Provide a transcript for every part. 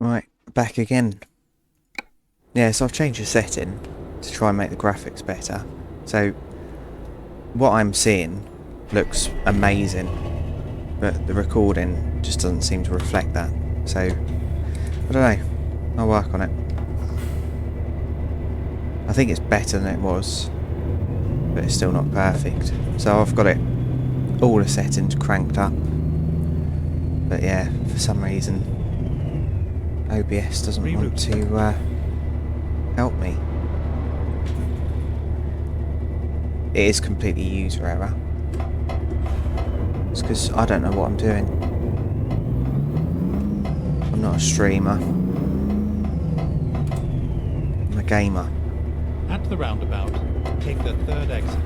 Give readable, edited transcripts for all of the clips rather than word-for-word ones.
Right, back again. Yeah, so I've changed the setting to try and make the graphics better. So what I'm seeing looks amazing, but the recording just doesn't seem to reflect that. So I don't know, I'll work on it. I think it's better than it was, but it's still not perfect. So I've got it all the settings cranked up, but yeah, for some reason OBS doesn't want to help me. It is completely user error. It's because I don't know what I'm doing. I'm not a streamer. I'm a gamer. At the roundabout, take the third exit.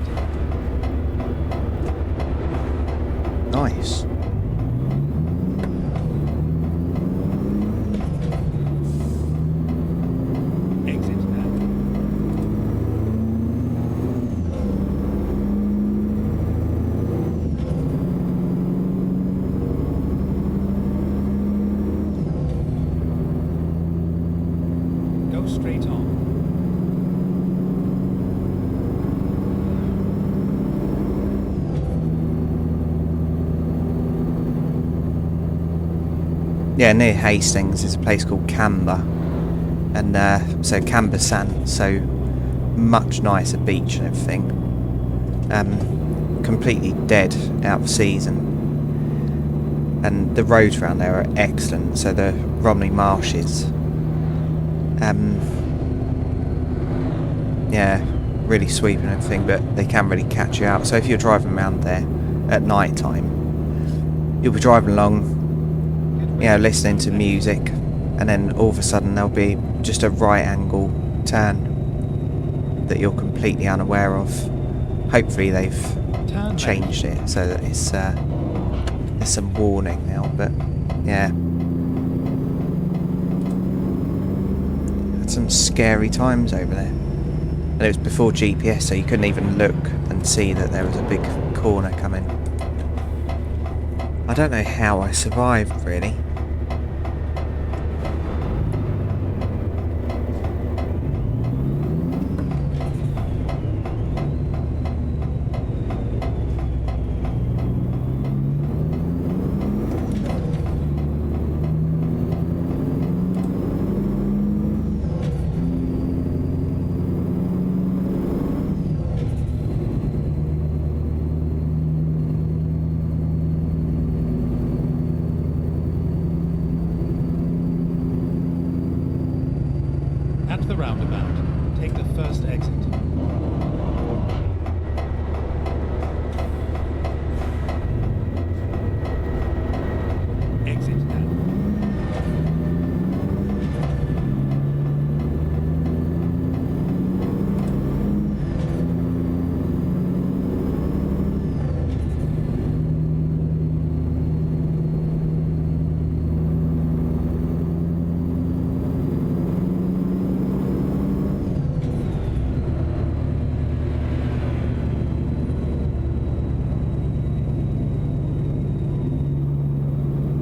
Nice. Exit now. Go straight on. Yeah, near Hastings is a place called Camber, and so Camber Sand, so much nicer beach and everything. Completely dead, out of season, and the roads around there are excellent. So the Romney Marshes, yeah, really sweeping and everything, but they can really catch you out. So if you're driving around there at night time, you'll be driving along, you know, listening to music, and then all of a sudden there'll be just a right angle turn that you're completely unaware of. Hopefully they've changed it so that it's there's some warning now, but yeah, had some scary times over there, and it was before GPS, so you couldn't even look and see that there was a big corner coming. I don't know how I survived, really. At the roundabout, take the first exit. Exit now.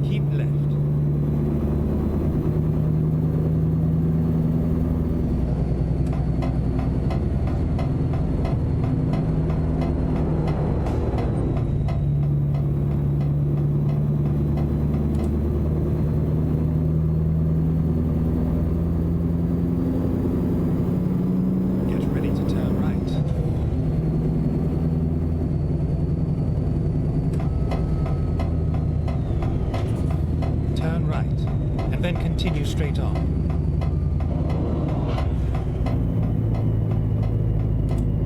Keep left. Get ready to turn right. Turn right, and then continue straight on.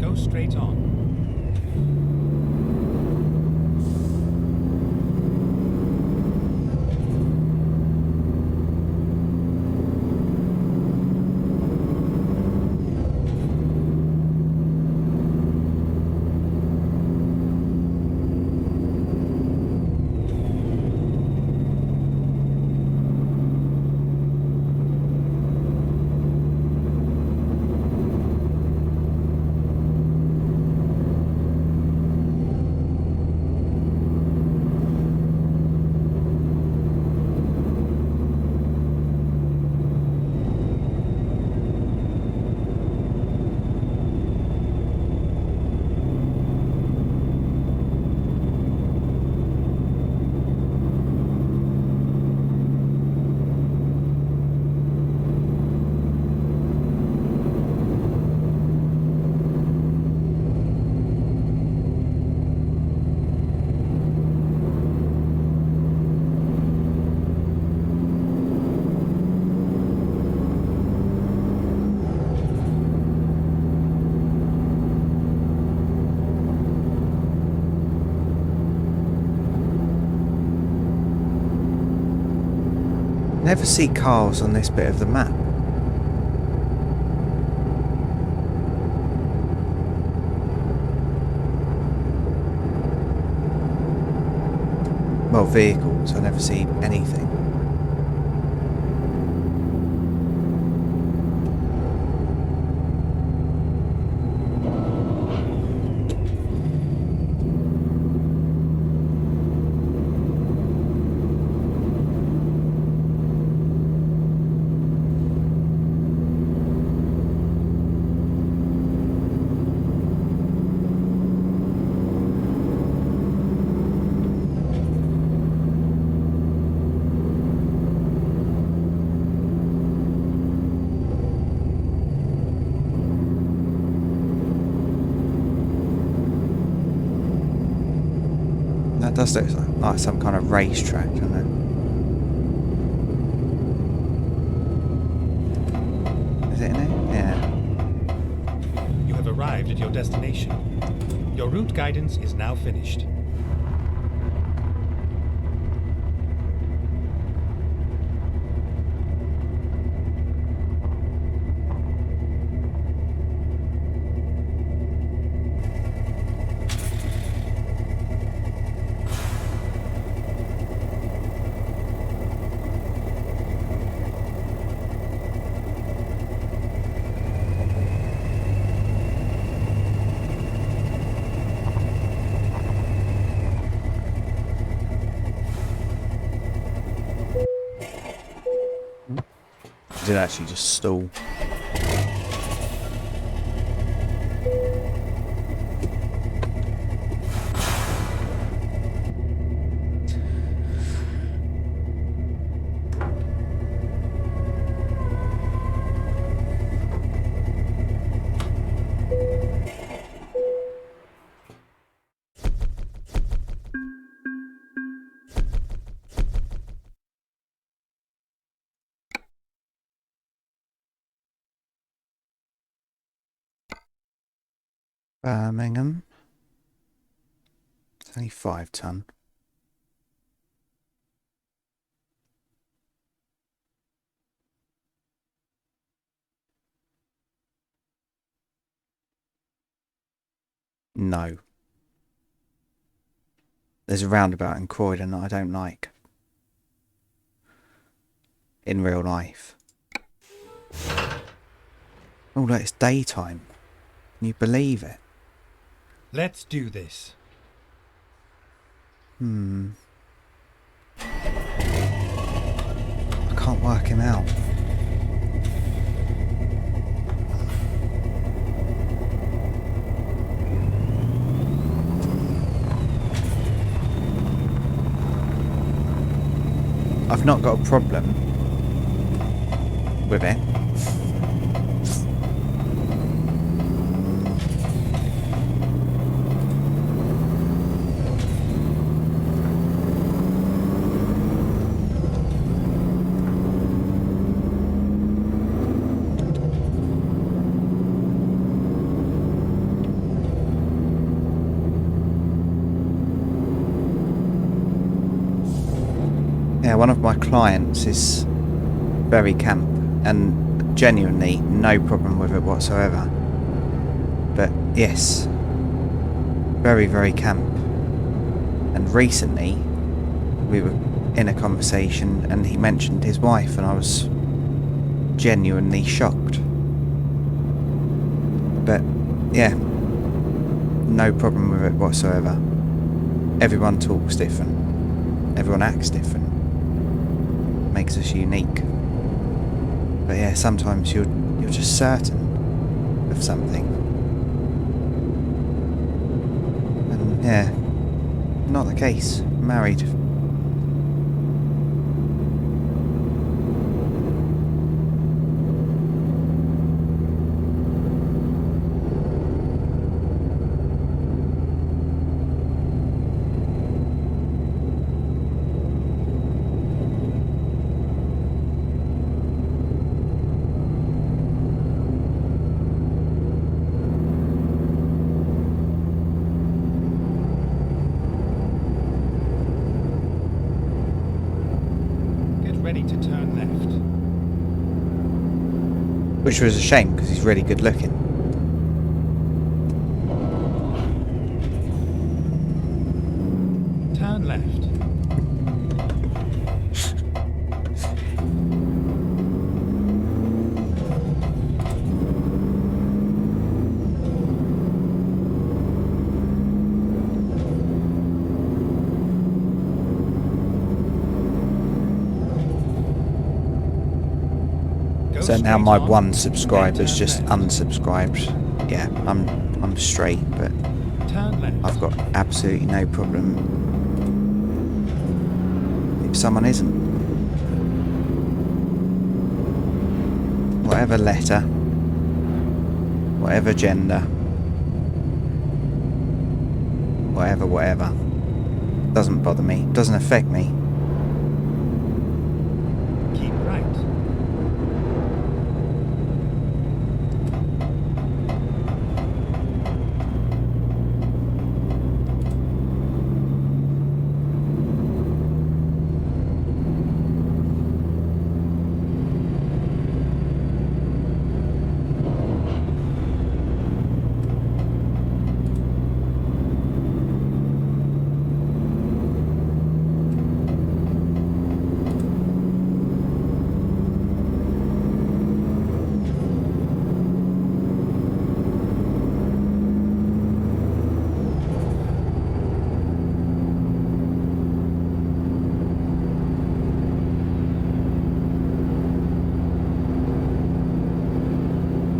Go straight on. Never see cars on this bit of the map. Well, vehicles, I never see anything. That does look like some kind of racetrack, doesn't it? Is it in it? Yeah. You have arrived at your destination. Your route guidance is now finished. Did actually just stall. Birmingham. It's only 5 ton. No. There's a roundabout in Croydon that I don't like. In real life. Oh, look, it's daytime. Can you believe it? Let's do this. I can't work him out. I've not got a problem with it. Yeah, one of my clients is very camp and genuinely no problem with it whatsoever. But yes, very, very camp. And recently we were in a conversation and he mentioned his wife and I was genuinely shocked. But yeah, no problem with it whatsoever. Everyone talks different. Everyone acts different. Makes us unique. But yeah, sometimes you're just certain of something. And yeah, not the case. Married. ready to turn left. Which was a shame because he's really good looking. Turn left. So now my one subscriber's just unsubscribed. Yeah, I'm straight, but Turn left. I've got absolutely no problem if someone isn't. Whatever letter, whatever gender, whatever. Doesn't bother me, doesn't affect me. Keep right.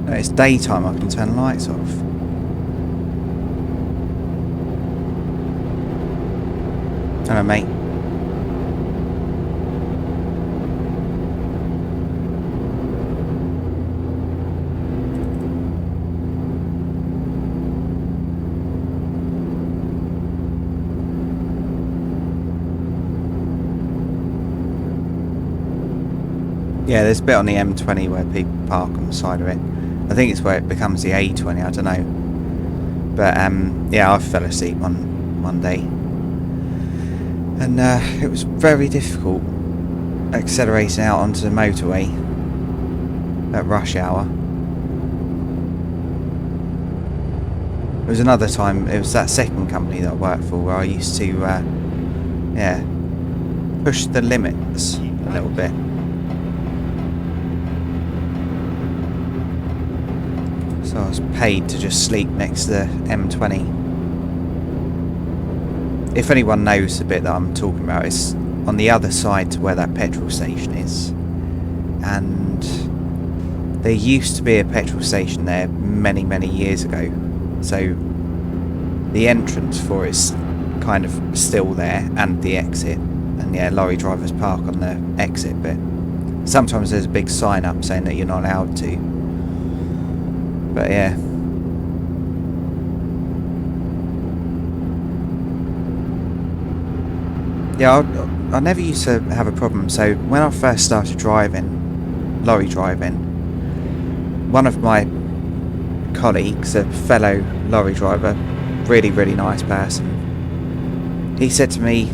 No, it's daytime, I can turn lights off. Hello, mate. Yeah, there's a bit on the M20 where people park on the side of it. I think it's where it becomes the A20, I don't know. But yeah, I fell asleep one day. And it was very difficult accelerating out onto the motorway at rush hour. There was another time, it was that second company that I worked for where I used to, yeah, push the limits a little bit. So I was paid to just sleep next to the M20. If anyone knows the bit that I'm talking about, it's on the other side to where that petrol station is. And there used to be a petrol station there many, many years ago. So the entrance for it's kind of still there, and the exit. And yeah, lorry drivers park on the exit bit. Sometimes there's a big sign up saying that you're not allowed to. But yeah. Yeah, I never used to have a problem. So when I first started driving, lorry driving, one of my colleagues, a fellow lorry driver, really, really nice person, he said to me,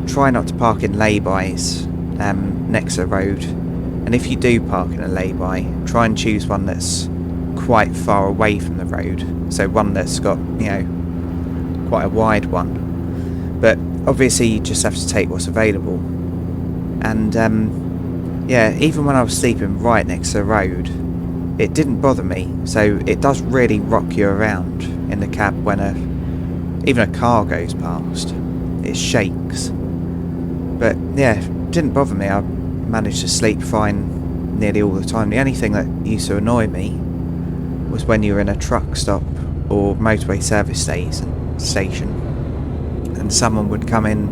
try not to park in lay-bys next to the road. And if you do park in a lay-by, try and choose one that's quite far away from the road, so one that's got, you know, quite a wide one. But obviously you just have to take what's available. And yeah, even when I was sleeping right next to the road, it didn't bother me. So it does really rock you around in the cab when even a car goes past. It shakes. But yeah, it didn't bother me. I managed to sleep fine nearly all the time. The only thing that used to annoy me was when you were in a truck stop or motorway service station and someone would come in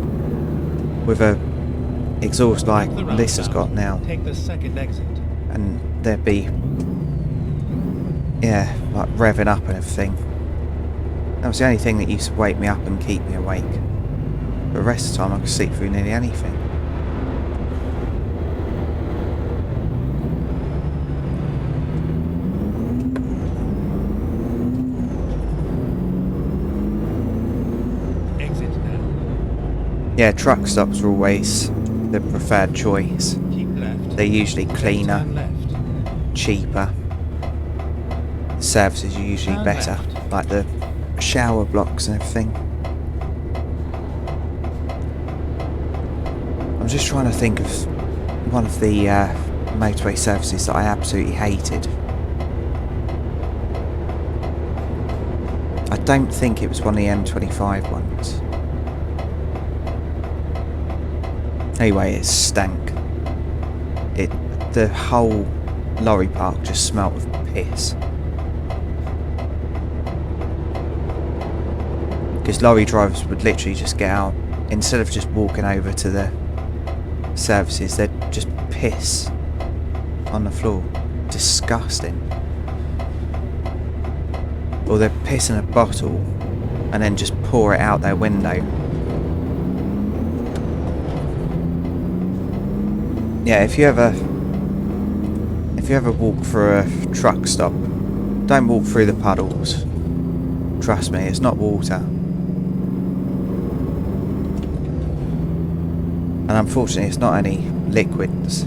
with a exhaust like this has got now. Take the second exit. And there'd be, yeah, like revving up and everything. That was the only thing that used to wake me up and keep me awake. But the rest of the time I could sleep through nearly anything. Yeah, truck stops are always the preferred choice. Keep left. They're usually Then cleaner, turn left. cheaper. The services are usually Turn better, left. like the shower blocks and everything. I'm just trying to think of one of the motorway services that I absolutely hated. I don't think it was one of the M25 ones. Anyway, it stank. The whole lorry park just smelt of piss. Because lorry drivers would literally just get out, instead of just walking over to the services, they'd just piss on the floor. Disgusting. Or they'd piss in a bottle and then just pour it out their window. Yeah, if you ever walk through a truck stop, don't walk through the puddles. Trust me, it's not water. And unfortunately, it's not any liquids.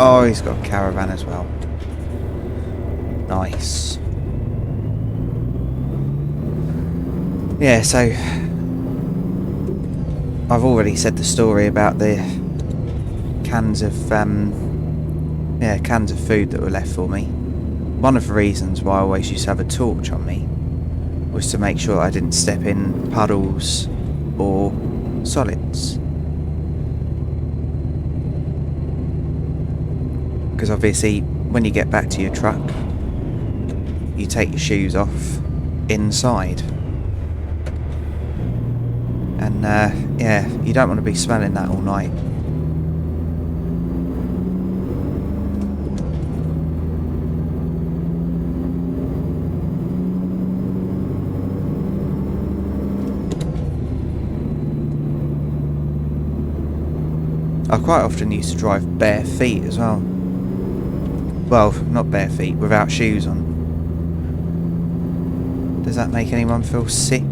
Oh, he's got a caravan as well. Nice. Yeah, so I've already said the story about the cans of cans of food that were left for me. One of the reasons why I always used to have a torch on me was to make sure that I didn't step in puddles or solids. Because obviously when you get back to your truck, you take your shoes off inside. And yeah, you don't want to be smelling that all night. I quite often used to drive bare feet as well. Well, not bare feet, without shoes on. Does that make anyone feel sick?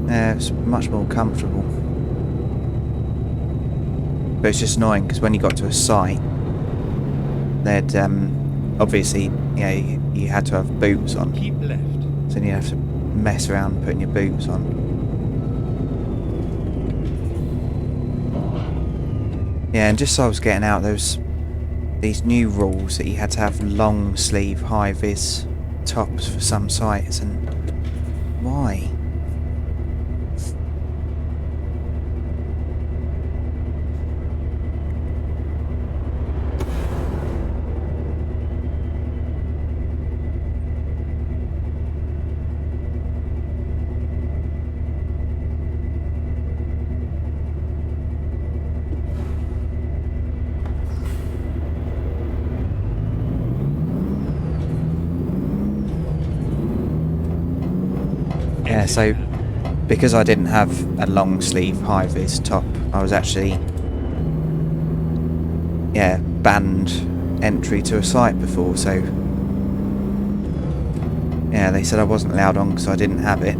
Yeah, it's much more comfortable. But it's just annoying because when you got to a site, they'd obviously, you know, you had to have boots on. Keep left. So then you have to mess around putting your boots on. Yeah, and just so I was getting out, there was these new rules that you had to have long sleeve high vis tops for some sites, and why? Yeah, so because I didn't have a long sleeve high vis top, I was actually, yeah, banned entry to a site before, so yeah, they said I wasn't allowed on because I didn't have it.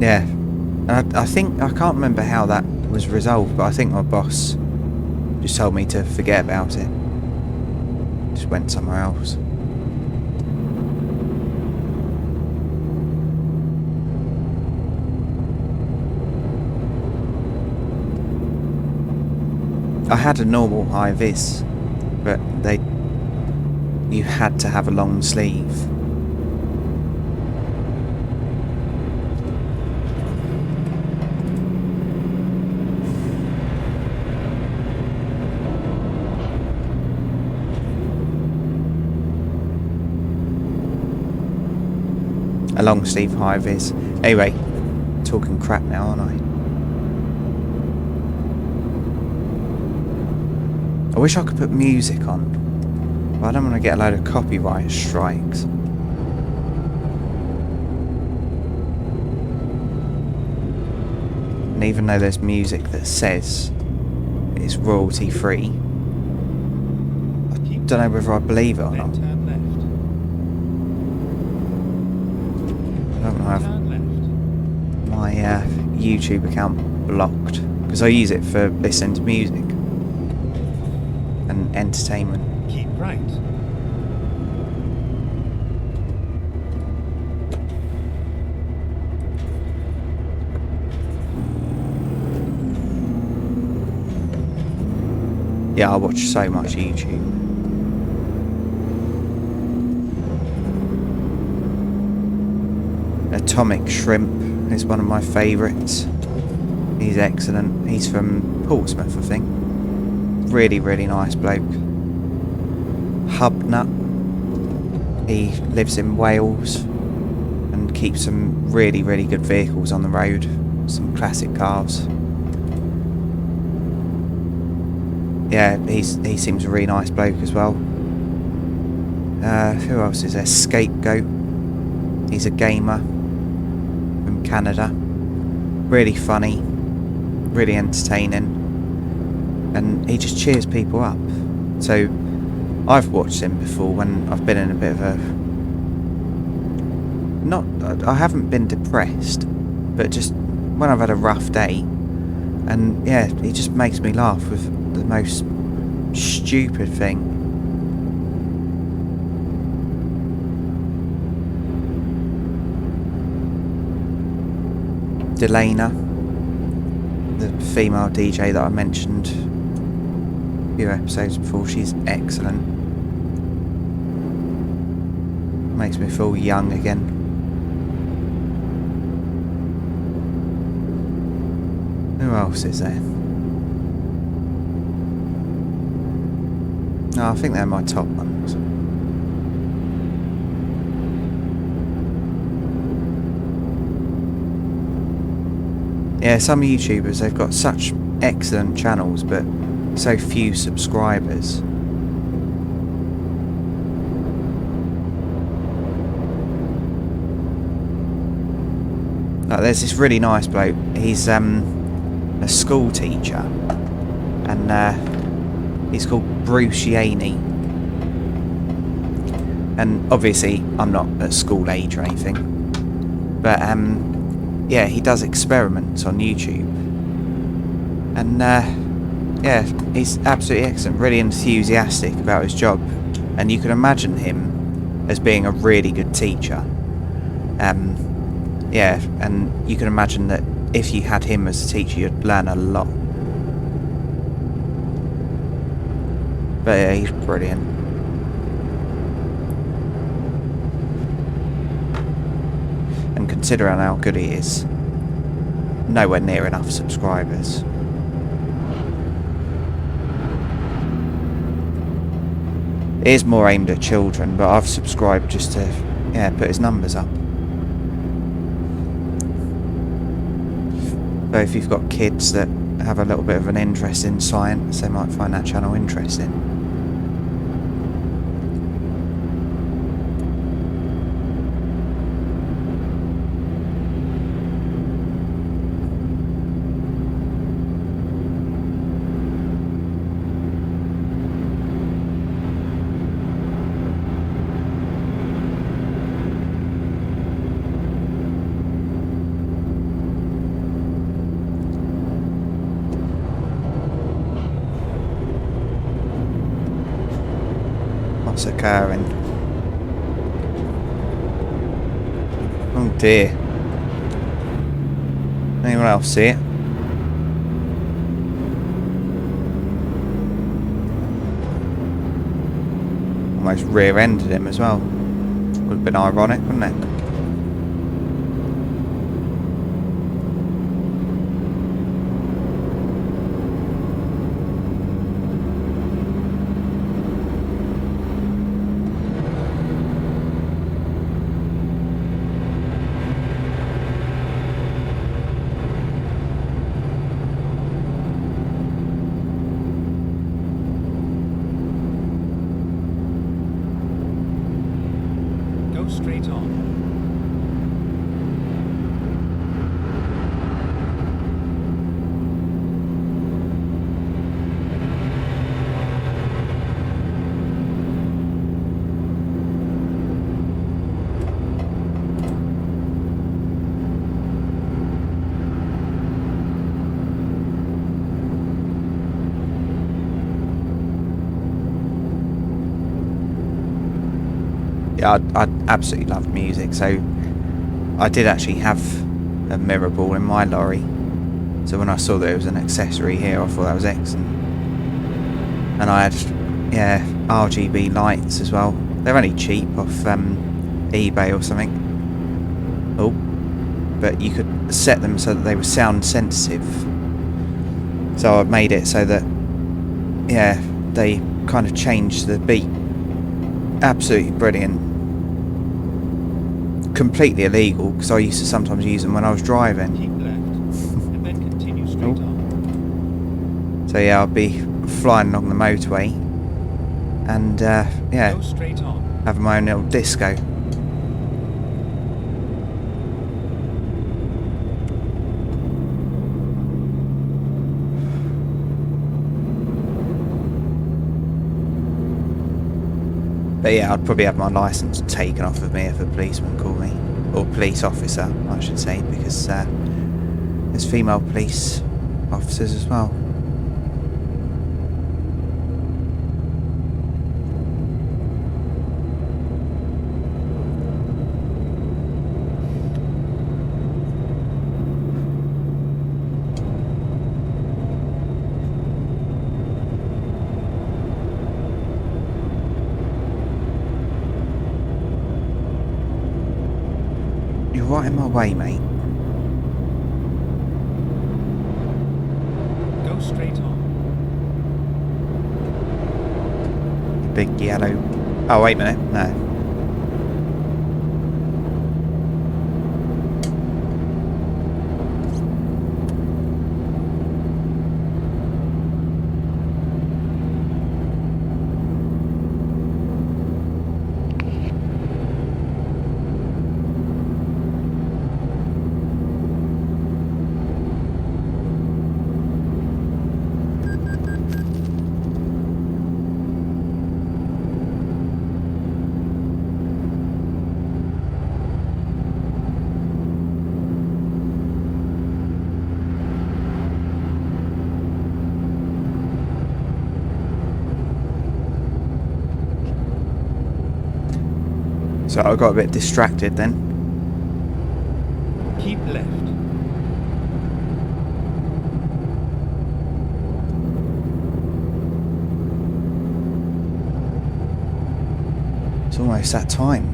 Yeah, and I think, I can't remember how that was resolved, but I think my boss just told me to forget about it. Just went somewhere else. I had a normal high vis, but you had to have a long sleeve. A long sleeve high vis. Anyway, talking crap now, aren't I? I wish I could put music on, but I don't want to get a load of copyright strikes. And even though there's music that says it's royalty free. I don't know whether I believe it or Then not. turn left. I don't have Turn left. my YouTube account blocked because I use it for listening to music and entertainment. Keep right. Yeah, I watch so much YouTube. Atomic Shrimp is one of my favourites. He's excellent. He's from Portsmouth, I think. Really, really nice bloke. Hubnut. He lives in Wales and keeps some really, really good vehicles on the road. Some classic cars. Yeah, he seems a really nice bloke as well. Who else is there? Scapegoat. He's a gamer from Canada. Really funny, really entertaining, and he just cheers people up. So I've watched him before when I've been in a bit of a... I haven't been depressed, but just when I've had a rough day. And yeah, he just makes me laugh with the most stupid thing. Delana, the female DJ that I mentioned a few episodes before, she's excellent. Makes me feel young again. Who else is there? No, I think they're my top ones. Yeah, some YouTubers, they've got such excellent channels, but so few subscribers. Like, there's this really nice bloke. He's a school teacher, and he's called Bruce Yaney. And obviously, I'm not at school age or anything, but yeah, he does experiments on YouTube, and yeah, he's absolutely excellent, really enthusiastic about his job, and you can imagine him as being a really good teacher. Yeah, and you can imagine that if you had him as a teacher, you'd learn a lot. But yeah, he's brilliant. And considering how good he is, nowhere near enough subscribers. It is more aimed at children, but I've subscribed just to, yeah, put his numbers up. So if you've got kids that have a little bit of an interest in science, they might find that channel interesting. What's occurring? Oh dear. Anyone else see it? Almost rear-ended him as well. Would have been ironic, wouldn't it? Go straight on. yeah, I absolutely love music, so I did actually have a mirror ball in my lorry. So when I saw that it was an accessory here, I thought that was excellent. And I had, yeah, RGB lights as well. They're only cheap off eBay or something. Oh, but you could set them so that they were sound sensitive. So I've made it so that, yeah, they kind of changed the beat. Absolutely brilliant. Completely illegal, because I used to sometimes use them when I was driving. Keep left, and then continue straight on. So yeah, I'll be flying along the motorway, and yeah, Go straight on. having my own little disco. But yeah, I'd probably have my licence taken off of me if a policeman called me. Or police officer, I should say, because there's female police officers as well. You're right in my way, mate. Go straight on. Big yellow... Oh, wait a minute. No. So I got a bit distracted then. Keep left. It's almost that time.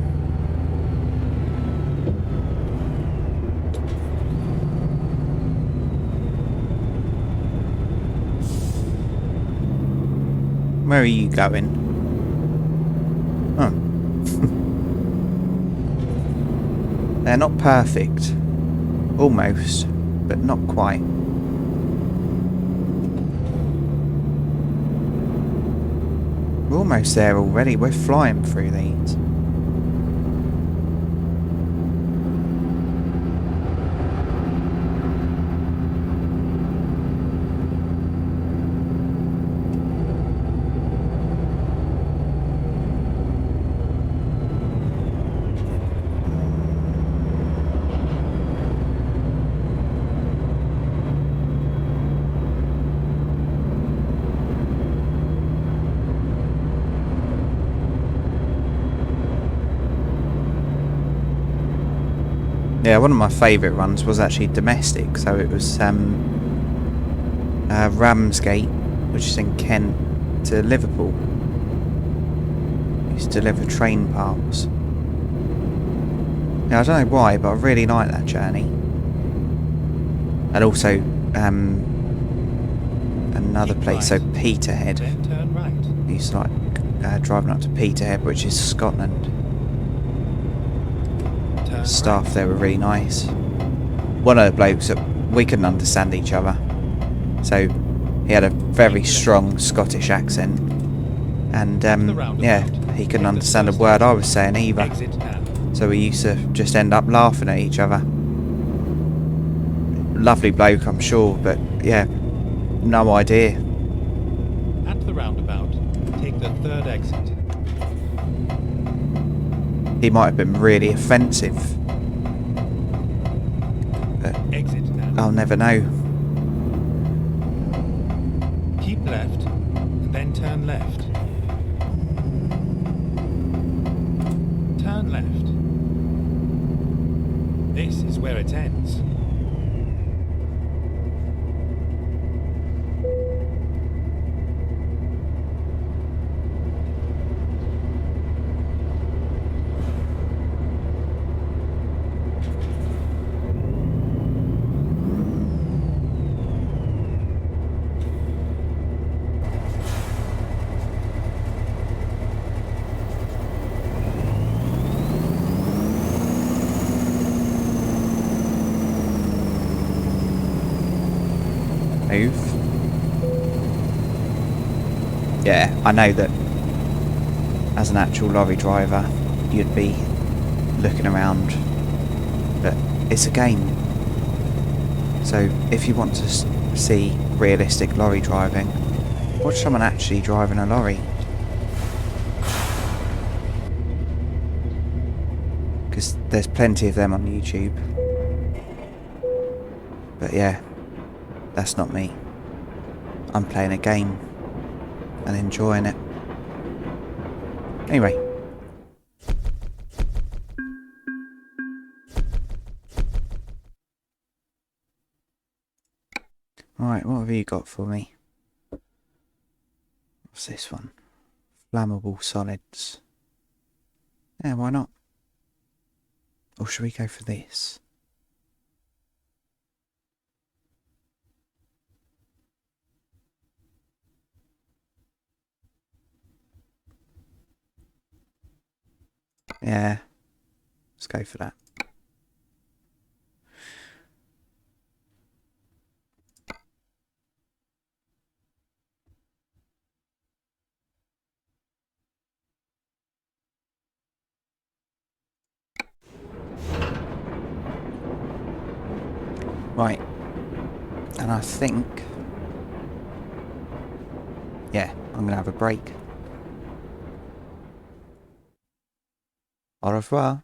Where are you going? Oh. They're not perfect. Almost, but not quite. We're almost there already. We're flying through these. Yeah, one of my favourite runs was actually domestic, so it was Ramsgate, which is in Kent, to Liverpool. Used to deliver train parts. Yeah, I don't know why, but I really like that journey. And also another Keep place, right. so Peterhead. Then turn right. I used to like driving up to Peterhead, which is Scotland. Turn Staff right. there were really nice. One of the blokes that we couldn't understand each other, so he had a very strong Scottish accent, and yeah, he couldn't understand a word I was saying either. Exit now. So we used to just end up laughing at each other. Lovely bloke, I'm sure, but yeah, no idea. At the roundabout, take the third exit. He might have been really offensive, but Exit now. I'll never know. Keep left, and then turn left. where it ends. Move. Yeah, I know that as an actual lorry driver you'd be looking around, but it's a game. So if you want to see realistic lorry driving, watch someone actually driving a lorry. Because there's plenty of them on YouTube. But yeah, that's not me. I'm playing a game and enjoying it. Anyway. Alright, what have you got for me? What's this one? Flammable solids. Yeah, why not? Or should we go for this? Yeah, let's go for that. Right, and I think, yeah, I'm gonna have a break. Au revoir.